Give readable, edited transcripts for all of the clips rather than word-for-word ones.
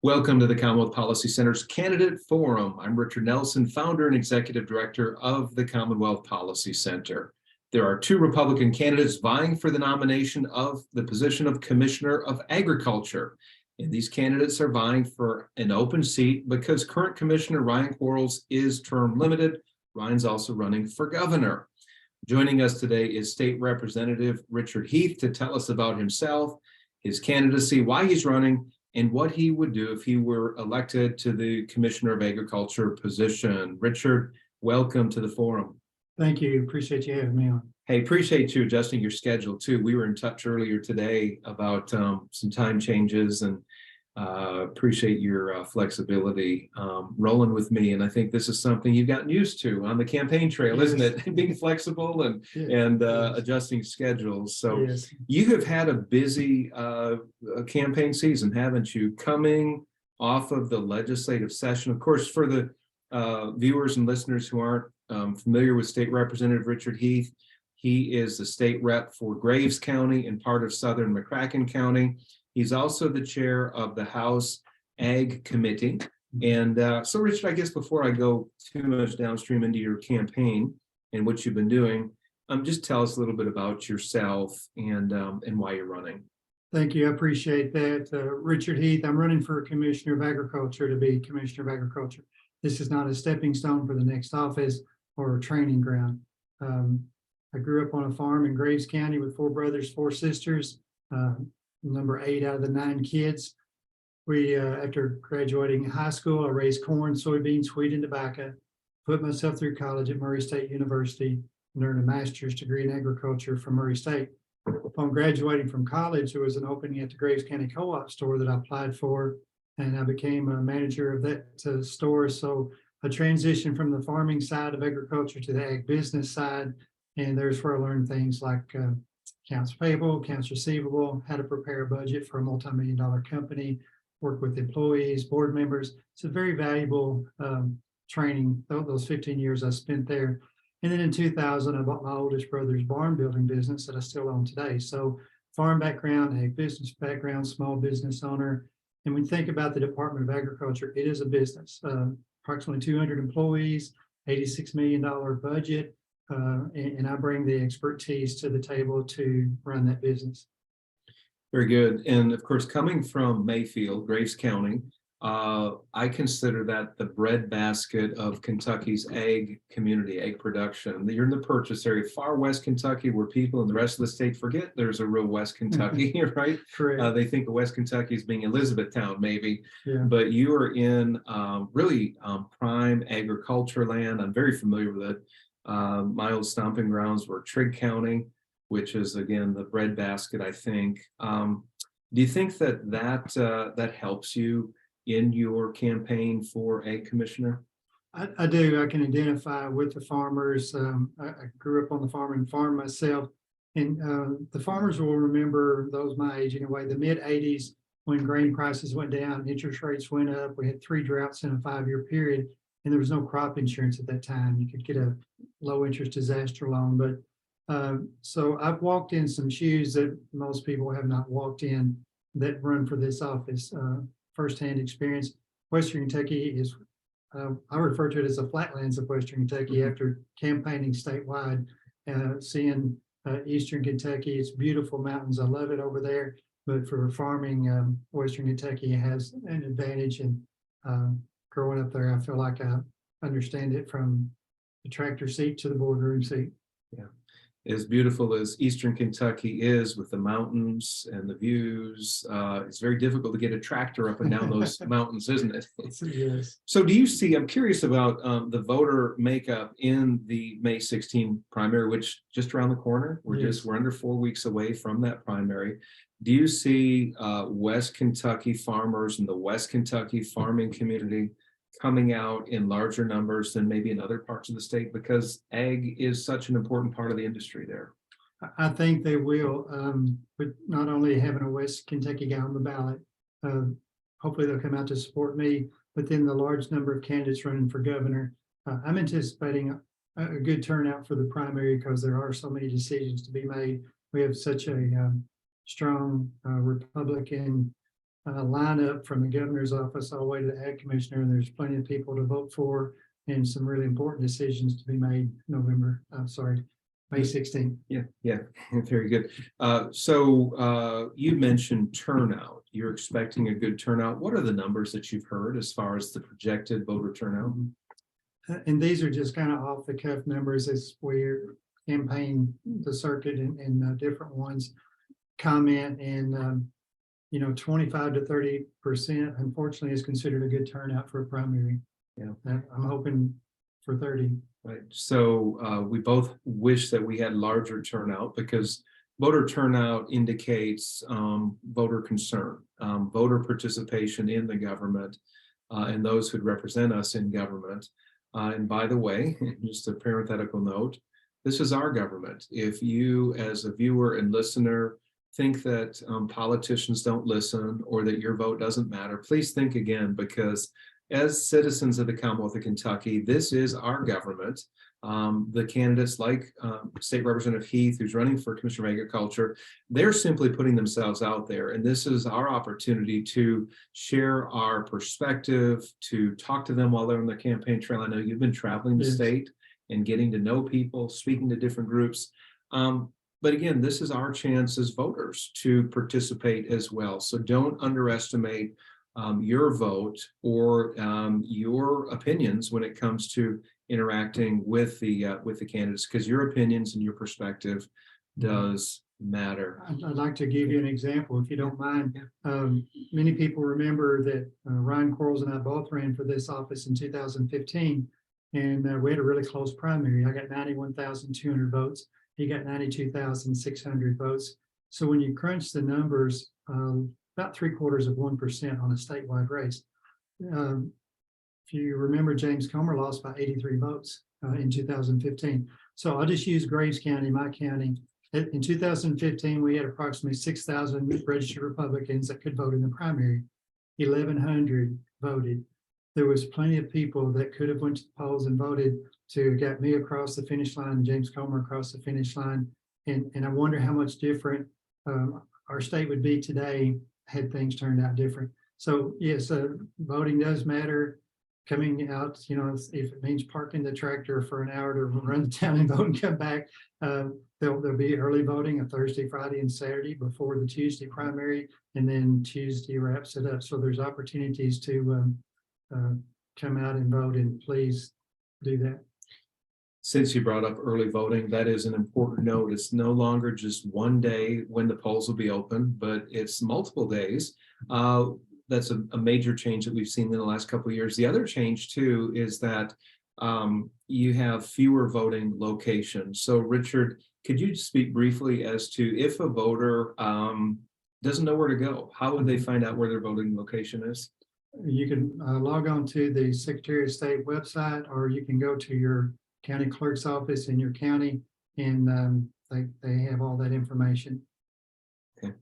Welcome to the Commonwealth Policy Center's Candidate Forum. I'm Richard Nelson, founder and executive director of the Commonwealth Policy Center. There are two Republican candidates vying for the nomination of the position of Commissioner of Agriculture. And these candidates are vying for an open seat because current Commissioner Ryan Quarles is term limited. Ryan's also running for governor. Joining us today is State Representative Richard Heath to tell us about himself, his candidacy, why he's running, and what he would do if he were elected to the Commissioner of Agriculture position. Richard, welcome to the forum. Thank you. Appreciate you having me on. Hey, appreciate you adjusting your schedule too. We were in touch earlier today about some time changes, and appreciate your flexibility rolling with me. And I think this is something you've gotten used to on the campaign trail, yes, isn't it? Being flexible and yes, adjusting schedules. So yes, you have had a busy campaign season, haven't you? Coming off of the legislative session. Of course, for the viewers and listeners who aren't familiar with State Representative Richard Heath, he is the state rep for Graves County and part of Southern McCracken County. He's also the chair of the House Ag Committee. And so, Richard, I guess before I go too much downstream into your campaign and what you've been doing, just tell us a little bit about yourself and why you're running. Thank you. I appreciate that. Richard Heath, I'm running for Commissioner of Agriculture to be Commissioner of Agriculture. This is not a stepping stone for the next office or a training ground. I grew up on a farm in Graves County with 4 brothers, 4 sisters. Number 8 out of the 9 kids. We, after graduating high school, I raised corn, soybeans, wheat, and tobacco, put myself through college at Murray State University, and earned a master's degree in agriculture from Murray State. Upon graduating from college, there was an opening at the Graves County Co-op store that I applied for, and I became a manager of that store. So I transitioned from the farming side of agriculture to the ag business side, and there's where I learned things like accounts payable, accounts receivable, how to prepare a budget for a multi-million-dollar company, work with employees, board members. It's a very valuable training, those 15 years I spent there. And then in 2000, I bought my oldest brother's barn building business that I still own today. So farm background, ag business background, small business owner. And when you think about the Department of Agriculture, it is a business, approximately 200 employees, $86 million budget. And I bring the expertise to the table to run that business. Very good. And of course, coming from Mayfield, Graves County, I consider that the breadbasket of Kentucky's ag community, ag production. You're in the purchase area, far west Kentucky, where people in the rest of the state forget there's a real West Kentucky, right? Correct. They think of West Kentucky as being Elizabethtown, maybe. Yeah. But you are in really prime agriculture land. I'm very familiar with it. My old stomping grounds were Trigg County, which is again the breadbasket, I think. Do you think that helps you in your campaign for ag commissioner? I do. I can identify with the farmers. I grew up on the farm myself, and the farmers will remember, those my age anyway, the mid 80s when grain prices went down, interest rates went up. We had 3 droughts in a 5-year period, and there was no crop insurance at that time. You could get a low interest disaster loan, but so I've walked in some shoes that most people have not walked in that run for this office. Firsthand experience. Western Kentucky is, I refer to it as the flatlands of Western Kentucky after campaigning statewide, seeing Eastern Kentucky. It's beautiful mountains. I love it over there. But for farming, Western Kentucky has an advantage. And growing up there, I feel like I understand it from the tractor seat to the boardroom seat. Yeah. As beautiful as Eastern Kentucky is with the mountains and the views, it's very difficult to get a tractor up and down those mountains, isn't it? Yes. So do you see, I'm curious about the voter makeup in the May 16 primary, which just around the corner, we're under 4 weeks away from that primary. Do you see West Kentucky farmers and the West Kentucky farming community coming out in larger numbers than maybe in other parts of the state, because ag is such an important part of the industry there? I think they will, but not only having a West Kentucky guy on the ballot, hopefully they'll come out to support me, but then the large number of candidates running for governor. I'm anticipating a good turnout for the primary because there are so many decisions to be made. We have such a strong Republican lineup from the governor's office all the way to the ag commissioner, and there's plenty of people to vote for and some really important decisions to be made May 16th. Yeah, very good. You mentioned turnout. You're expecting a good turnout. What are the numbers that you've heard as far as the projected voter turnout? And these are just kind of off the cuff numbers as we're campaign the circuit and different ones comment, and 25 to 30% unfortunately is considered a good turnout for a primary. Yeah, I'm hoping for 30. Right. So we both wish that we had larger turnout, because voter turnout indicates voter concern, voter participation in the government, and those who represent us in government. And by the way, just a parenthetical note, this is our government. If you, as a viewer and listener, think that politicians don't listen or that your vote doesn't matter, please think again, because as citizens of the Commonwealth of Kentucky, this is our government. The candidates like State Representative Heath, who's running for Commissioner of Agriculture, they're simply putting themselves out there. And this is our opportunity to share our perspective, to talk to them while they're on the campaign trail. I know you've been traveling the state and getting to know people, speaking to different groups. But again, this is our chance as voters to participate as well. So don't underestimate your vote or your opinions when it comes to interacting with the candidates, because your opinions and your perspective does matter. I'd like to give you an example, if you don't mind. Many people remember that Ryan Quarles and I both ran for this office in 2015, and we had a really close primary. I got 91,200 votes. He got 92,600 votes. So when you crunch the numbers, about 0.75% on a statewide race. If you remember, James Comer lost by 83 votes in 2015. So I'll just use Graves County, my county. In 2015, we had approximately 6,000 registered Republicans that could vote in the primary. 1,100 voted. There was plenty of people that could have went to the polls and voted to get me across the finish line, James Comer across the finish line. And I wonder how much different our state would be today had things turned out different. So yes, voting does matter. Coming out, if it means parking the tractor for an hour to run the town and vote and come back, there'll be early voting on Thursday, Friday, and Saturday before the Tuesday primary, and then Tuesday wraps it up. So there's opportunities to come out and vote, and please do that. Since you brought up early voting, that is an important note. It's no longer just one day when the polls will be open, but it's multiple days. That's a major change that we've seen in the last couple of years. The other change too is that you have fewer voting locations. So Richard, could you speak briefly as to if a voter doesn't know where to go, how would they find out where their voting location is? You can log on to the Secretary of State website, or you can go to your county clerk's office in your county, and they have all that information. Okay.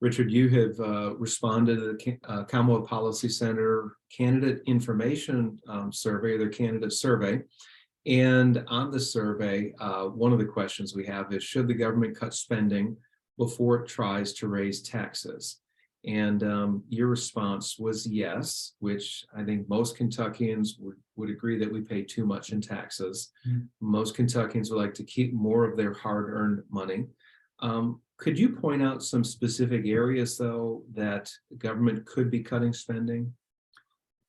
Richard, you have responded to the Commonwealth Policy Center candidate information survey, their candidate survey. And on the survey, one of the questions we have is, should the government cut spending before it tries to raise taxes? And your response was yes, which I think most Kentuckians would agree that we pay too much in taxes. Mm-hmm. Most Kentuckians would like to keep more of their hard-earned money. Could you point out some specific areas, though, that government could be cutting spending?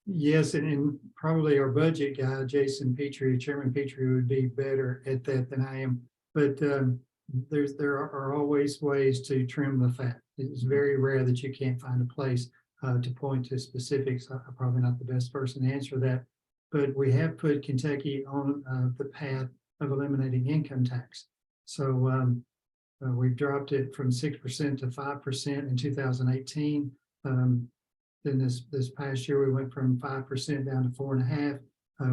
Yes, and probably our budget guy, Jason Petrie, Chairman Petrie, would be better at that than I am. But there are always ways to trim the fat. It's very rare that you can't find a place to point to specifics. I'm probably not the best person to answer that, but we have put Kentucky on the path of eliminating income tax. So we've dropped it from 6% to 5% in 2018. Then this past year, we went from 5% down to 4.5%.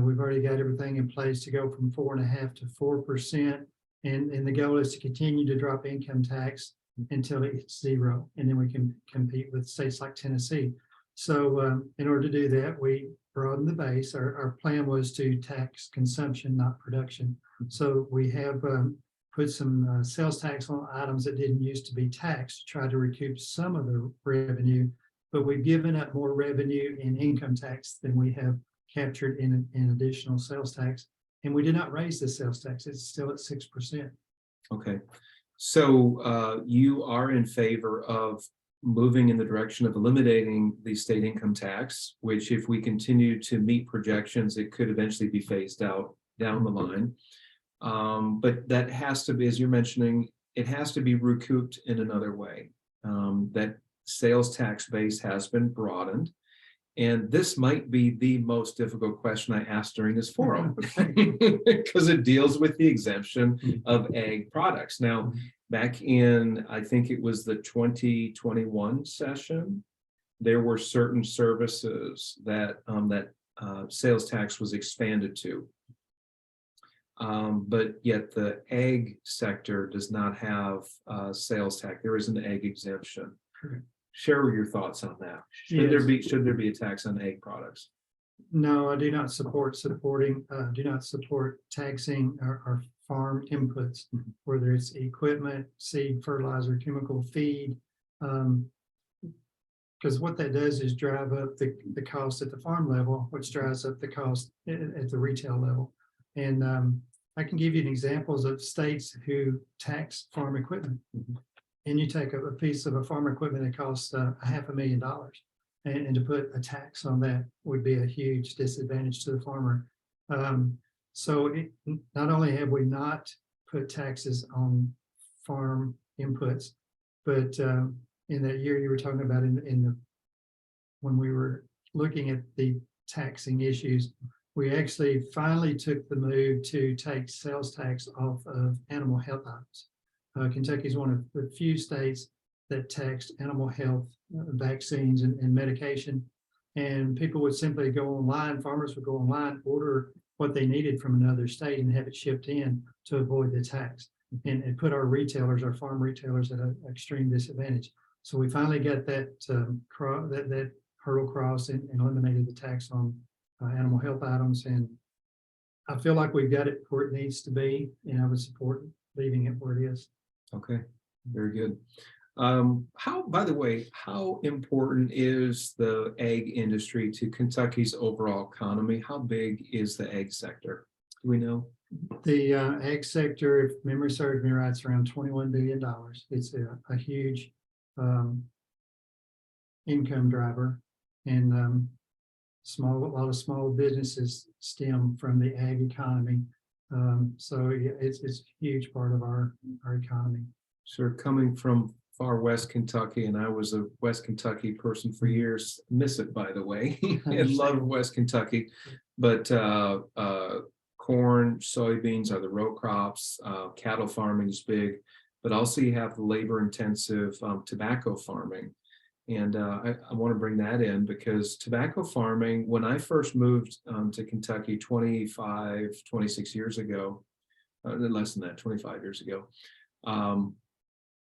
We've already got everything in place to go from 4.5% to 4%. And the goal is to continue to drop income tax until it hits 0. And then we can compete with states like Tennessee. So in order to do that, we broadened the base. Our plan was to tax consumption, not production. So we have put some sales tax on items that didn't used to be taxed, to try to recoup some of the revenue. but we've given up more revenue in income tax than we have captured in additional sales tax. And we did not raise the sales tax. It's still at 6%. Okay. So you are in favor of moving in the direction of eliminating the state income tax, which if we continue to meet projections, it could eventually be phased out down the line. But that has to be, as you're mentioning, it has to be recouped in another way. That sales tax base has been broadened. And this might be the most difficult question I asked during this forum because it deals with the exemption of ag products. Now, back in, I think it was the 2021 session, there were certain services that sales tax was expanded to. But yet the ag sector does not have sales tax. There is an ag exemption. Correct. Share your thoughts on that. Should there be a tax on ag products? No, I do not support taxing our farm inputs, whether it's equipment, seed, fertilizer, chemical, feed. Because what that does is drive up the cost at the farm level, which drives up the cost at the retail level. And I can give you examples of states who tax farm equipment. And you take a piece of a farm equipment that costs $500,000, and to put a tax on that would be a huge disadvantage to the farmer. So not only have we not put taxes on farm inputs, but in that year you were talking about when we were looking at the taxing issues, we actually finally took the move to take sales tax off of animal health items. Kentucky is one of the few states that taxed animal health vaccines and medication. And people would simply go online, farmers would go online, order what they needed from another state and have it shipped in to avoid the tax, and put our retailers, our farm retailers, at an extreme disadvantage. So we finally got that hurdle crossed and eliminated the tax on animal health items. And I feel like we've got it where it needs to be, and I would support leaving it where it is. Okay, very good. By the way, how important is the ag industry to Kentucky's overall economy? How big is the ag sector? Do we know? The ag sector, if memory serves me right, is around $21 billion. It's a huge income driver, and a lot of small businesses stem from the ag economy. So it's a huge part of our economy. Sure, coming from far West Kentucky, and I was a West Kentucky person for years. Miss it, by the way. I love West Kentucky, but corn, soybeans are the row crops. Cattle farming is big, but also you have the labor-intensive tobacco farming. And I want to bring that in because tobacco farming, when I first moved to Kentucky 26 years ago, less than that, 25 years ago,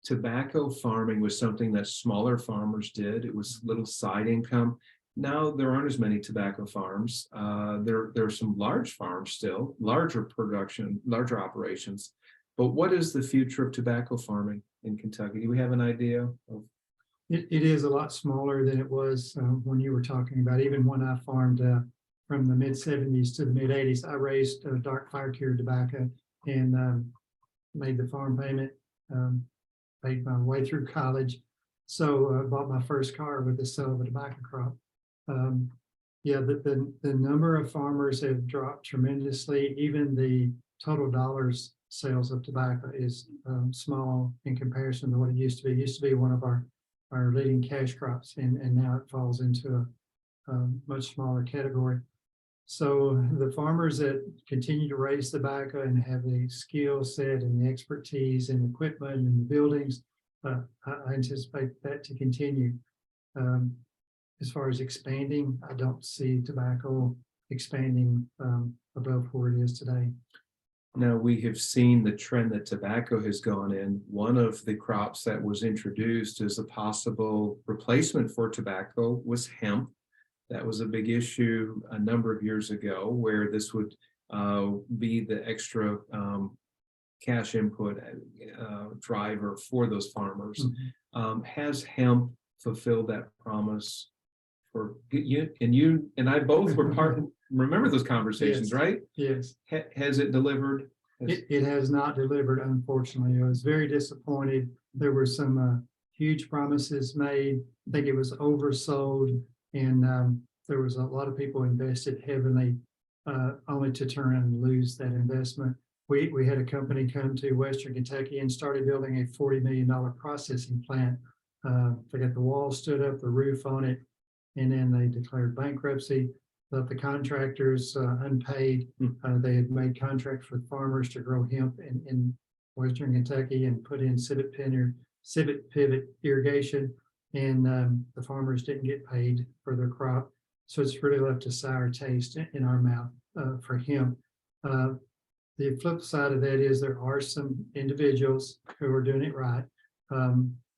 tobacco farming was something that smaller farmers did. It was little side income. Now there aren't as many tobacco farms. There are some large farms still, larger production, larger operations. But what is the future of tobacco farming in Kentucky? Do we have an idea of? It is a lot smaller than it was when you were talking about. Even when I farmed from the mid 70s to the mid 80s, I raised dark fire cured tobacco and made the farm payment, paid my way through college. So bought my first car with the sale of a tobacco crop. Yeah, the number of farmers have dropped tremendously. Even the total dollars sales of tobacco is small in comparison to what it used to be. It used to be one of our leading cash crops, and now it falls into a much smaller category. So the farmers that continue to raise tobacco and have the skill set and the expertise and equipment and the buildings, I anticipate that to continue. As far as expanding, I don't see tobacco expanding above where it is today. Now we have seen the trend that tobacco has gone in. One of the crops that was introduced as a possible replacement for tobacco was hemp. That was a big issue a number of years ago, where this would be the extra cash input driver for those farmers. Mm-hmm. Has hemp fulfilled that promise for you and I both were remember those conversations, Yes. right? Yes. Has it delivered? It has not delivered, unfortunately. I was very disappointed. There were some huge promises made. I think it was oversold, and there was a lot of people invested heavily, only to turn around and lose that investment. We had a company come to Western Kentucky and started building a $40 million processing plant. They got the wall stood up, the roof on it, and then they declared bankruptcy. Left the contractors unpaid. They had made contracts with farmers to grow hemp in Western Kentucky and put in civet pivot irrigation, and the farmers didn't get paid for their crop. So it's really left a sour taste in our mouth for hemp. The flip side of that is there are some individuals who are doing it right.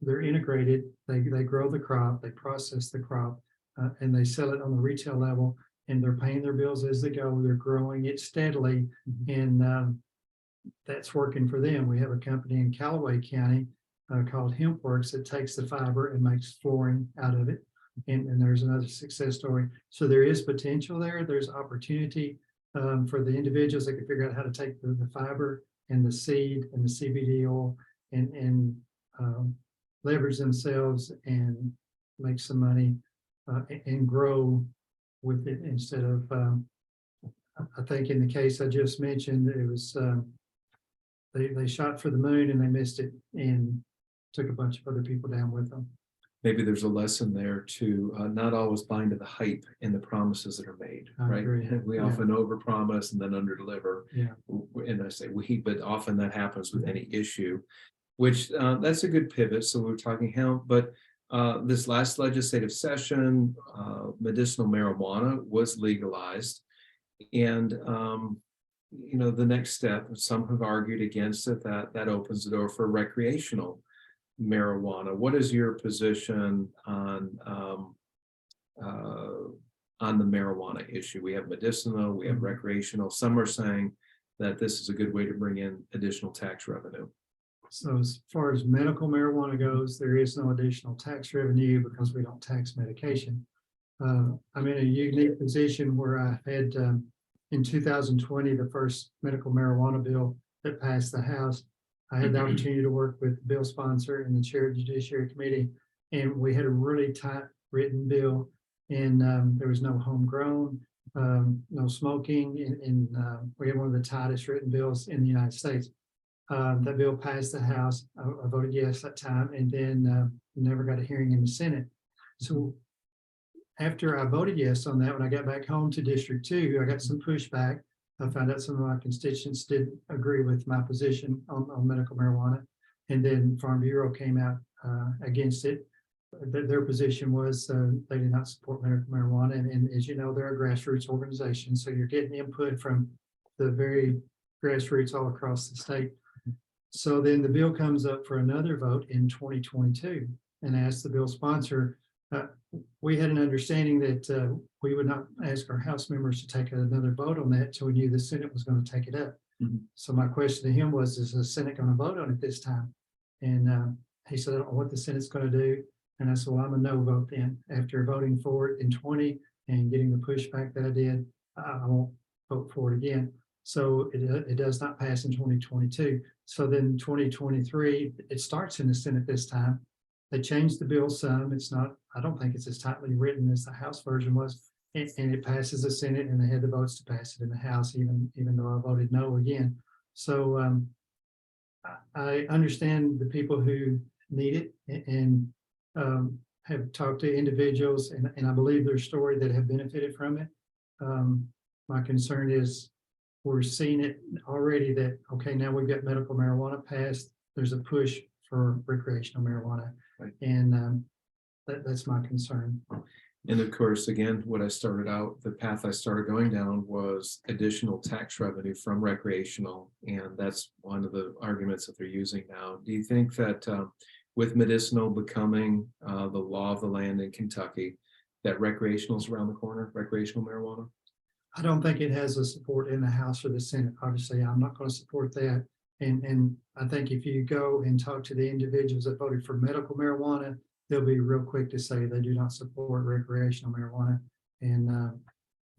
They're integrated. They grow the crop, they process the crop, and they sell it on the retail level. And they're paying their bills as they go. They're growing it steadily, and that's working for them. We have a company in Callaway County called HempWorks that takes the fiber and makes flooring out of it. And there's another success story. So there is potential there. There's opportunity for the individuals that can figure out how to take the fiber and the seed and the CBD oil and leverage themselves and make some money and grow with it instead of, I think in the case I just mentioned, it was, they shot for the moon and they missed it and took a bunch of other people down with them. Maybe there's a lesson there to not always bind to the hype and the promises that are made, I right? agree. We Yeah. often overpromise and then underdeliver. Yeah. And I say we, but often that happens with any issue, which that's a good pivot. So we're talking hemp, but this last legislative session, medicinal marijuana was legalized. And, the next step, some have argued against it, that opens the door for recreational marijuana. What is your position on the marijuana issue? We have medicinal, we have recreational. Some are saying that this is a good way to bring in additional tax revenue. So as far as medical marijuana goes, there is no additional tax revenue because we don't tax medication. I'm in a unique position where I had in 2020, the first medical marijuana bill that passed the House. I had the opportunity to work with the bill sponsor and the chair of the Judiciary Committee, and we had a really tight written bill, and there was no homegrown, no smoking, and we had one of the tightest written bills in the United States. That bill passed the House. I voted yes that time, and then never got a hearing in the Senate. So after I voted yes on that, when I got back home to District 2, I got some pushback. I found out some of my constituents didn't agree with my position on medical marijuana. And then Farm Bureau came out against it. Their position was they did not support medical marijuana. And as you know, they're a grassroots organization. So you're getting input from the very grassroots all across the state. So then the bill comes up for another vote in 2022, and I asked the bill sponsor, we had an understanding that we would not ask our House members to take another vote on that until we knew the Senate was going to take it up. So my question to him was, is the Senate going to vote on it this time? And he said, I don't know what the Senate's going to do. And I said, well, I'm a no vote then. After voting for it in 20 and getting the pushback that I did, I won't vote for it again. So it does not pass in 2022. So then 2023, it starts in the Senate this time. They changed the bill some. It's not, I don't think it's as tightly written as the House version was. And it passes the Senate, and they had the votes to pass it in the House, even though I voted no again. So I understand the people who need it and have talked to individuals, and I believe their story that have benefited from it. My concern is we're seeing it already that, okay, now we've got medical marijuana passed. There's a push for recreational marijuana. Right. And that's my concern. And of course, again, what I started out, the path I started going down was additional tax revenue from recreational. And that's one of the arguments that they're using now. Do you think that with medicinal becoming the law of the land in Kentucky, that recreational is around the corner, recreational marijuana? I don't think it has a support in the House or the Senate. Obviously, I'm not going to support that. And I think if you go and talk to the individuals that voted for medical marijuana, they'll be real quick to say they do not support recreational marijuana. And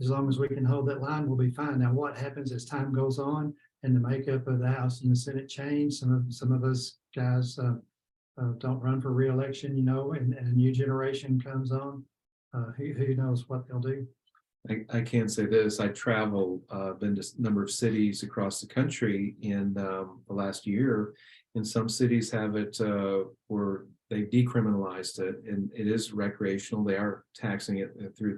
as long as we can hold that line, we'll be fine. Now, what happens as time goes on and the makeup of the House and the Senate change? Some of us guys don't run for re-election, and a new generation comes on. Who knows what they'll do? I can say this, I travel, been to a number of cities across the country in the last year, and some cities have it where they decriminalized it, and it is recreational. They are taxing it through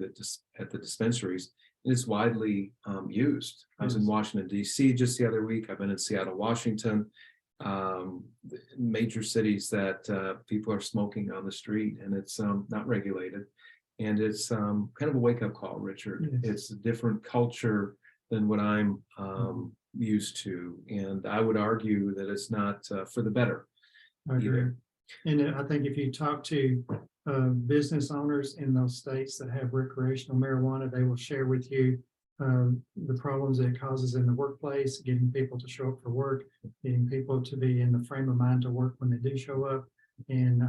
at the dispensaries, and it's widely used. I was in Washington, D.C. just the other week. I've been in Seattle, Washington, major cities that people are smoking on the street, and it's not regulated. And it's kind of a wake-up call, Richard. Yes. It's a different culture than what I'm used to. And I would argue that it's not for the better. I agree. Either. And I think if you talk to business owners in those states that have recreational marijuana, they will share with you the problems it causes in the workplace, getting people to show up for work, getting people to be in the frame of mind to work when they do show up. And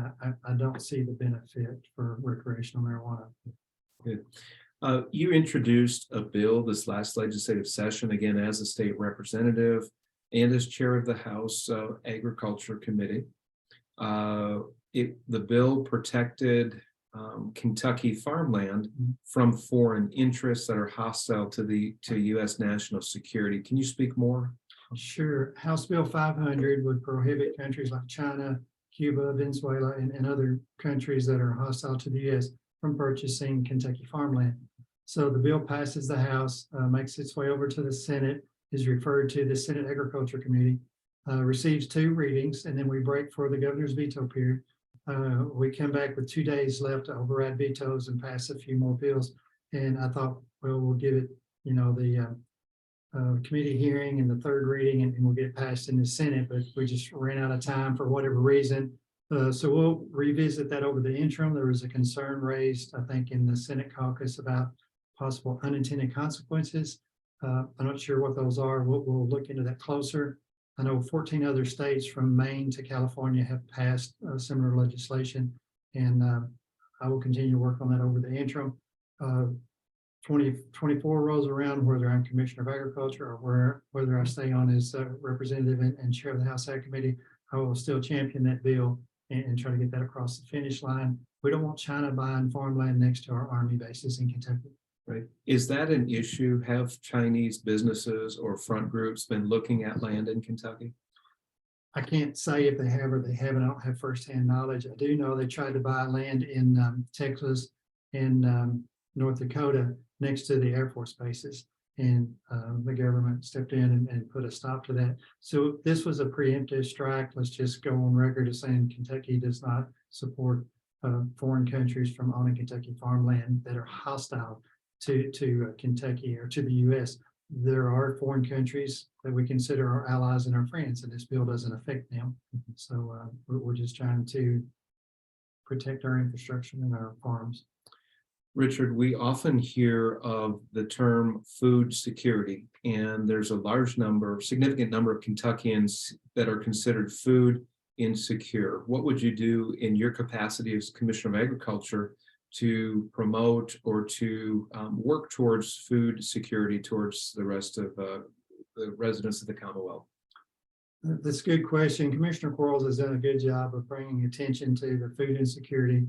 I don't see the benefit for recreational marijuana. Good. You introduced a bill this last legislative session, again, as a state representative and as chair of the House Agriculture Committee. The bill protected Kentucky farmland from foreign interests that are hostile to U.S. national security. Can you speak more? Sure. House Bill 500 would prohibit countries like China, Cuba, Venezuela, and other countries that are hostile to the U.S. from purchasing Kentucky farmland. So the bill passes the House, makes its way over to the Senate, is referred to the Senate Agriculture Committee, receives 2 readings, and then we break for the governor's veto period. We come back with 2 days left to override vetoes and pass a few more bills. And I thought, well, we'll give it, the committee hearing and the 3rd reading, and we'll get it passed in the Senate, but we just ran out of time for whatever reason. So we'll revisit that over the interim. There was a concern raised, I think, in the Senate caucus about possible unintended consequences. I'm not sure what those are. We'll look into that closer. I know 14 other states from Maine to California have passed similar legislation, and I will continue to work on that over the interim. 2024 rolls around, whether I'm Commissioner of Agriculture or whether I stay on as representative and chair of the House Ag Committee, I will still champion that bill and try to get that across the finish line. We don't want China buying farmland next to our Army bases in Kentucky. Right. Is that an issue? Have Chinese businesses or front groups been looking at land in Kentucky? I can't say if they have or they haven't. I don't have firsthand knowledge. I do know they tried to buy land in Texas and North Dakota next to the Air Force bases, and the government stepped in and put a stop to that. So this was a preemptive strike. Let's just go on record as saying Kentucky does not support foreign countries from owning Kentucky farmland that are hostile to Kentucky or to the U.S. There are foreign countries that we consider our allies and our friends, and this bill doesn't affect them. So we're just trying to protect our infrastructure and our farms. Richard, we often hear of the term food security, and there's a significant number of Kentuckians that are considered food insecure. What would you do in your capacity as Commissioner of Agriculture to promote or to work towards food security towards the rest of the residents of the Commonwealth? That's a good question. Commissioner Quarles has done a good job of bringing attention to the food insecurity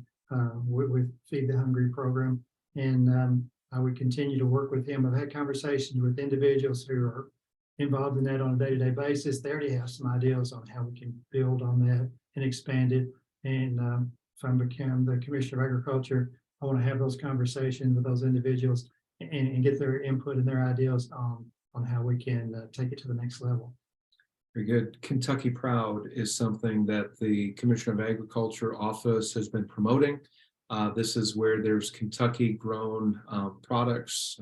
with Feed the Hungry program, and I would continue to work with him. I've had conversations with individuals who are involved in that on a day-to-day basis. They already have some ideas on how we can build on that and expand it. And if I become the Commissioner of Agriculture, I want to have those conversations with those individuals and get their input and their ideas on how we can take it to the next level. Very good. Kentucky Proud is something that the Commissioner of Agriculture office has been promoting. This is where there's Kentucky grown products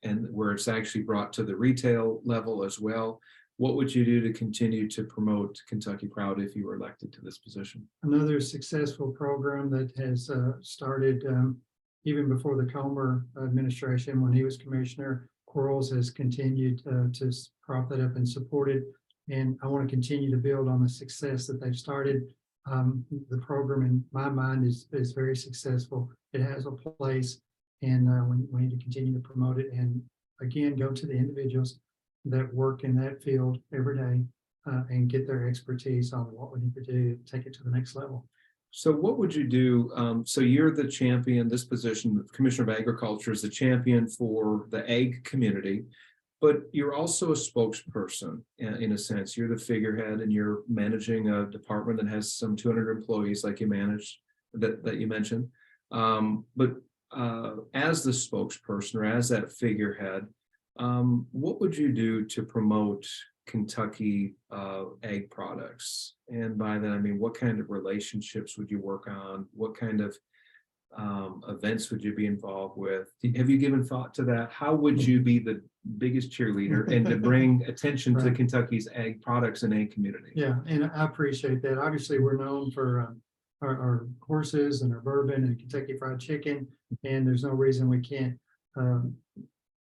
and where it's actually brought to the retail level as well. What would you do to continue to promote Kentucky Proud if you were elected to this position? Another successful program that has started even before the Comer administration, when he was commissioner. Quarles has continued to prop that up and support it. And I want to continue to build on the success that they've started. The program in my mind is very successful. It has a place, and we need to continue to promote it. And again, go to the individuals that work in that field every day and get their expertise on what we need to do to take it to the next level. So what would you do? So you're the champion, this position, Commissioner of Agriculture is the champion for the ag community, but you're also a spokesperson in a sense. You're the figurehead and you're managing a department that has some 200 employees like you managed, that you mentioned. But as the spokesperson or as that figurehead, what would you do to promote Kentucky ag products? And by that, I mean, what kind of relationships would you work on? What kind of events would you be involved with? Have you given thought to that? How would you be the biggest cheerleader and to bring attention to Right. Kentucky's ag products and ag community? Yeah, and I appreciate that. Obviously, we're known for our horses and our bourbon and Kentucky Fried Chicken, and there's no reason we can't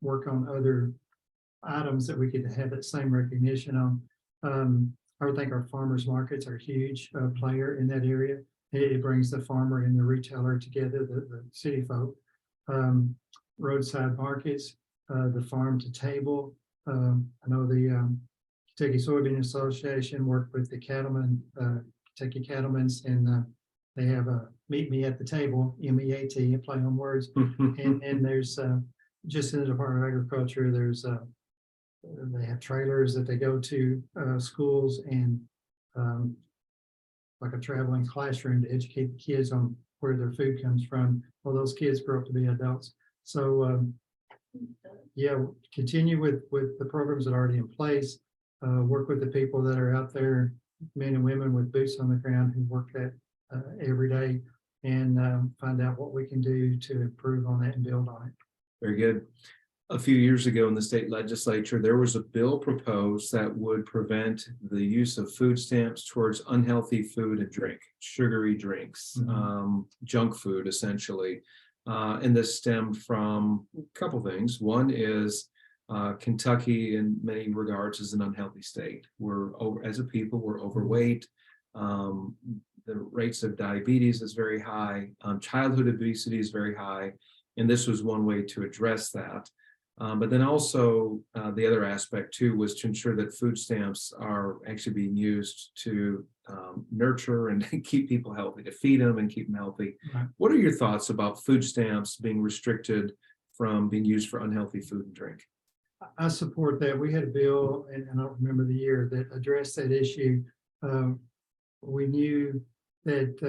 work on other items that we could have that same recognition on. I would think our farmers markets are a huge player in that area. It brings the farmer and the retailer together, the city folk. Roadside markets, the farm to table. I know the Kentucky Soybean Association worked with the cattlemen, Kentucky Cattlemen's, and they have a meet me at the table, MEAT, a play on words. And there's just in the Department of Agriculture, there's they have trailers that they go to schools and like a traveling classroom to educate the kids on where their food comes from. Well, those kids grow up to be adults. So yeah, continue with the programs that are already in place. Work with the people that are out there, men and women with boots on the ground who work that every day, and find out what we can do to improve on that and build on it. Very good. A few years ago in the state legislature, there was a bill proposed that would prevent the use of food stamps towards unhealthy food and drink, sugary drinks, junk food, essentially. And this stemmed from a couple things. One is Kentucky, in many regards, is an unhealthy state. As a people, we're overweight. The rates of diabetes is very high. Childhood obesity is very high. And this was one way to address that. But then also the other aspect too was to ensure that food stamps are actually being used to nurture and keep people healthy, to feed them and keep them healthy. Right. What are your thoughts about food stamps being restricted from being used for unhealthy food and drink? I support that. We had a bill, and I don't remember the year, that addressed that issue. We knew that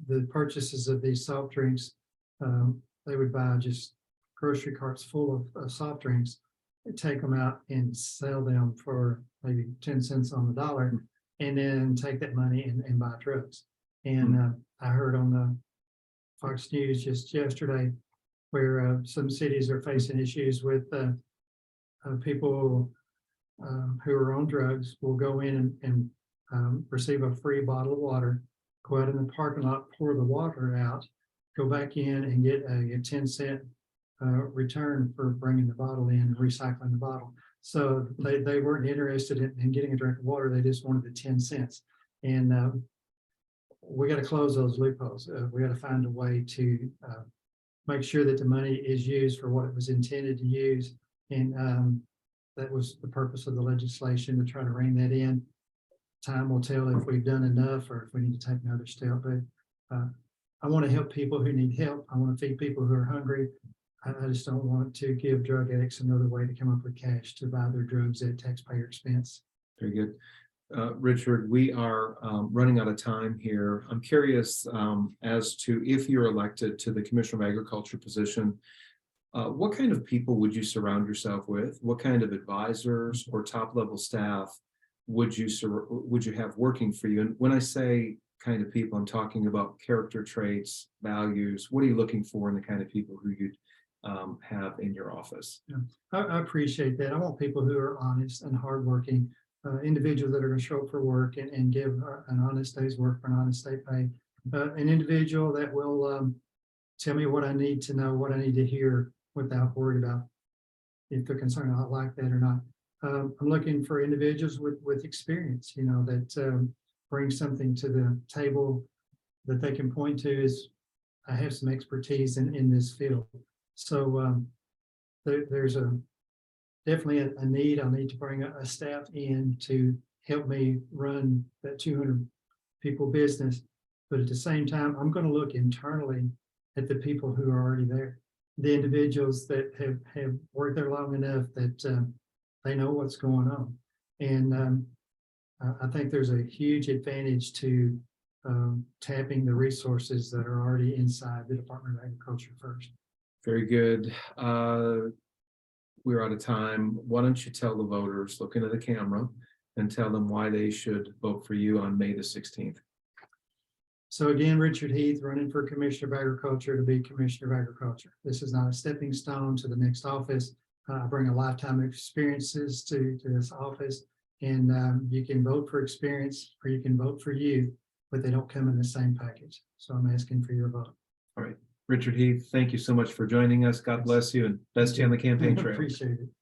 the purchases of these soft drinks, they would buy just grocery carts full of soft drinks, and take them out and sell them for maybe 10 cents on the dollar, and then take that money and buy drugs. And I heard on the Fox News just yesterday where some cities are facing issues with people who are on drugs will go in and receive a free bottle of water, go out in the parking lot, pour the water out, go back in and get a 10-cent return for bringing the bottle in and recycling the bottle. So they weren't interested in getting a drink of water. They just wanted the 10 cents. And we got to close those loopholes. We got to find a way to make sure that the money is used for what it was intended to use. And that was the purpose of the legislation, to try to rein that in. Time will tell if we've done enough or if we need to take another step. But I want to help people who need help. I want to feed people who are hungry. I just don't want to give drug addicts another way to come up with cash to buy their drugs at taxpayer expense. Very good. Richard, we are running out of time here. I'm curious as to, if you're elected to the Commissioner of Agriculture position, what kind of people would you surround yourself with? What kind of advisors or top-level staff would you have working for you? And when I say kind of people, I'm talking about character traits, values. What are you looking for in the kind of people who you'd have in your office? Yeah, I appreciate that. I want people who are honest and hardworking, individuals that are going to show up for work and give an honest day's work for an honest day pay. An individual that will tell me what I need to know, what I need to hear, without worried about if they're concerned I like that or not. I'm looking for individuals with experience, that bring something to the table that they can point to is I have some expertise in this field. So there's definitely a need. I'll need to bring a staff in to help me run that 200 people business. But at the same time, I'm going to look internally at the people who are already there, the individuals that have worked there long enough that they know what's going on. And I think there's a huge advantage to tapping the resources that are already inside the Department of Agriculture first. Very good. We're out of time. Why don't you tell the voters, look into the camera, and tell them why they should vote for you on May the 16th. So again, Richard Heath, running for Commissioner of Agriculture to be Commissioner of Agriculture. This is not a stepping stone to the next office. I bring a lifetime of experiences to this office, and you can vote for experience or you can vote for youth, but they don't come in the same package. So I'm asking for your vote. All right. Richard Heath, thank you so much for joining us. God bless you and best you on the campaign trail. Appreciate it.